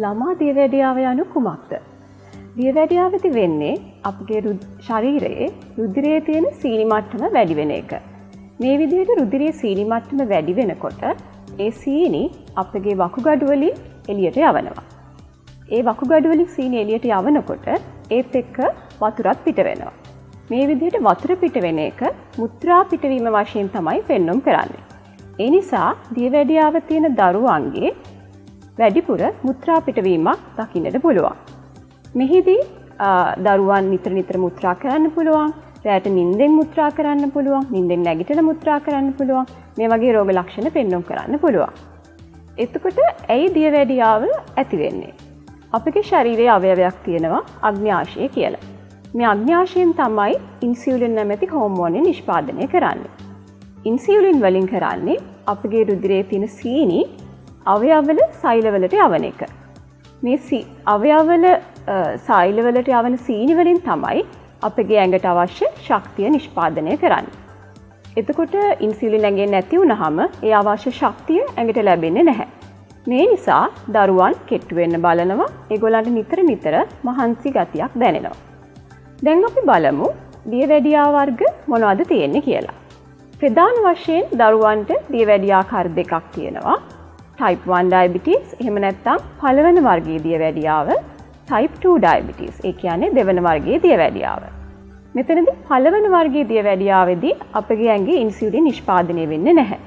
ළමා දියවැඩියාව යනු කුමක්ද? දියවැඩියාවදී වෙන්නේ අපගේ ශරීරයේ රුධිරයේ තියෙන සීනි මට්ටම වැඩි වෙන එක. මේ විදිහට රුධිරයේ සීනි මට්ටම වැඩි වෙනකොට ඒ සීනි අපගේ වකුගඩු වලින් එළියට යවනවා. ඒ වකුගඩු වලින් සීනි එළියට යවනකොට ඒත් එක්ක වතුරත් පිට වෙනවා. මේ විදිහට වතුර පිට වෙන එක මුත්‍රා පිටවීම වශයෙන් තමයි පෙන්වුම් කරන්නේ. ඒ නිසා දියවැඩියාව තියෙන දරුවන්ගේ වැඩිපුර මුත්‍රා පිටවීමක් දකින්නට පුළුවන්. මෙහිදී දරුවන් නිතර මුත්‍රා කරන්න පුළුවන්, රැට නිින්දෙන් මුත්‍රා කරන්න පුළුවන්, නිින්දෙන් නැගිටලා මුත්‍රා කරන්න පුළුවන්. මේ වගේ රෝග ලක්ෂණ පෙන්වුම් කරන්න පුළුවන්. එතකොට ඇයි දියවැඩියාව ඇති වෙන්නේ? අපගේ ශරීරයේ අවයවයක් තියෙනවා අග්න්‍යාශය කියලා. මේ අග්න්‍යාශයෙන් තමයි ඉන්සියුලින් නැමැති හෝමෝනය නිෂ්පාදනය කරන්නේ. ඉන්සියුලින් වලින් කරන්නේ අපගේ රුධිරයේ තියෙන සීනි අවයවවල සෛලවලට යවන එක. මේ අවයවවල සෛලවලට යවන සීනි වලින් තමයි අපගේ ඇඟට අවශ්‍ය ශක්තිය නිෂ්පාදනය කරන්නේ. එතකොට ඉන්සියුලින් ඇඟේ නැති වුනහම ඒ අවශ්‍ය ශක්තිය ඇඟට ලැබෙන්නේ නැහැ. මේ නිසා දරුවන් කෙට්ටු වෙන්න බලනවා. ඒගොල්ලන්ට නිතර මහන්සි ගතියක් දැනෙනවා. දැන් අපි බලමු දියවැඩියා වර්ග මොනවද තියෙන්නේ කියලා. ප්‍රධාන වශයෙන් දරුවන්ට දියවැඩියා ආකාර දෙකක් තියෙනවා. type 1 diabetes එහෙම නැත්නම් පළවෙනි වර්ගයේ දියවැඩියාව, type 2 diabetes ඒ කියන්නේ දෙවන වර්ගයේ දියවැඩියාව. මෙතනදී පළවෙනි වර්ගයේ දියවැඩියාවේදී අපගේ ඇඟේ ඉන්සියුලින් නිෂ්පාදනය වෙන්නේ නැහැ.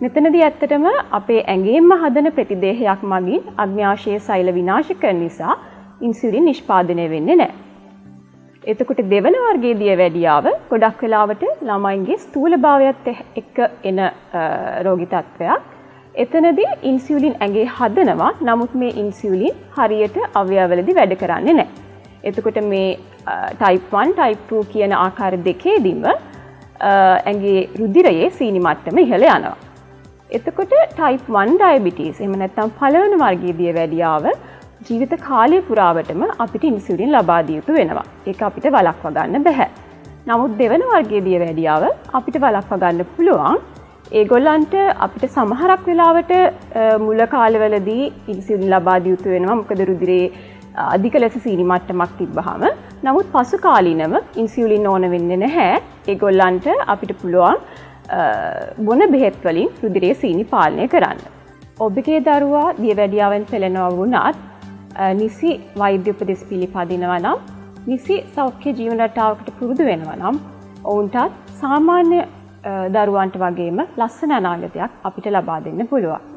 මෙතනදී ඇත්තටම අපේ ඇඟේම හදන ප්‍රතිදේහයක් මගින් අග්න්‍යාශයේ සෛල විනාශ කරන නිසා ඉන්සියුලින් නිෂ්පාදනය වෙන්නේ නැහැ. එතකොට දෙවන වර්ගයේ දියවැඩියාව ගොඩක් වෙලාවට ළමයින්ගේ ස්ථූලභාවයත් එක්ක එන රෝගී තත්ත්වයක්. එතනදී ඉන්සියුලින් ඇඟේ හදනවා. නමුත් මේ ඉන්සියුලින් හරියට අවයවවලදී වැඩ කරන්නේ නැහැ. එතකොට මේ type 1, type 2 කියන ආකාර දෙකේදීම ඇඟේ රුධිරයේ සීනි මට්ටම ඉහළ යනවා. එතකොට type 1 diabetes එහෙම නැත්නම් පළවෙනි වර්ගයේ දියවැඩියාව ජීවිත කාලය පුරාවටම අපිට ඉන්සියුලින් ලබා දිය යුතු වෙනවා. ඒක අපිට වළක්වා ගන්න බෑ. නමුත් දෙවන වර්ගයේ දියවැඩියාව අපිට වළක්වා ගන්න පුළුවන්. ඒගොල්ලන්ට අපිට සමහරක් වෙලාවට මුල කාලවලදී ඉන්සියුලින් ලබා දිය යුතු වෙනවා. මොකද රුධිරයේ අධික ලෙස සීනි මට්ටමක් තිබ්බහම. නමුත් පසු කාලීනව ඉන්සියුලින් ඕන වෙන්නේ නැහැ. ඒගොල්ලන්ට අපිට පුළුවන් බොන බෙහෙත් වලින් රුධිරයේ සීනි පාලනය කරන්න. ඔබගේ දරුවා දියවැඩියාවෙන් පෙළෙනවා වුණත් නිසි වෛද්‍ය උපදෙස් පිළිපදිනවා නම්, නිසි සෞඛ්‍ය ජීවන රටාවකට පුරුදු වෙනවා නම් ඔවුන්ටත් සාමාන්‍ය දරුවන්ට වගේම ලස්සන අනාගතයක් අපිට ලබා දෙන්න පුළුවන්.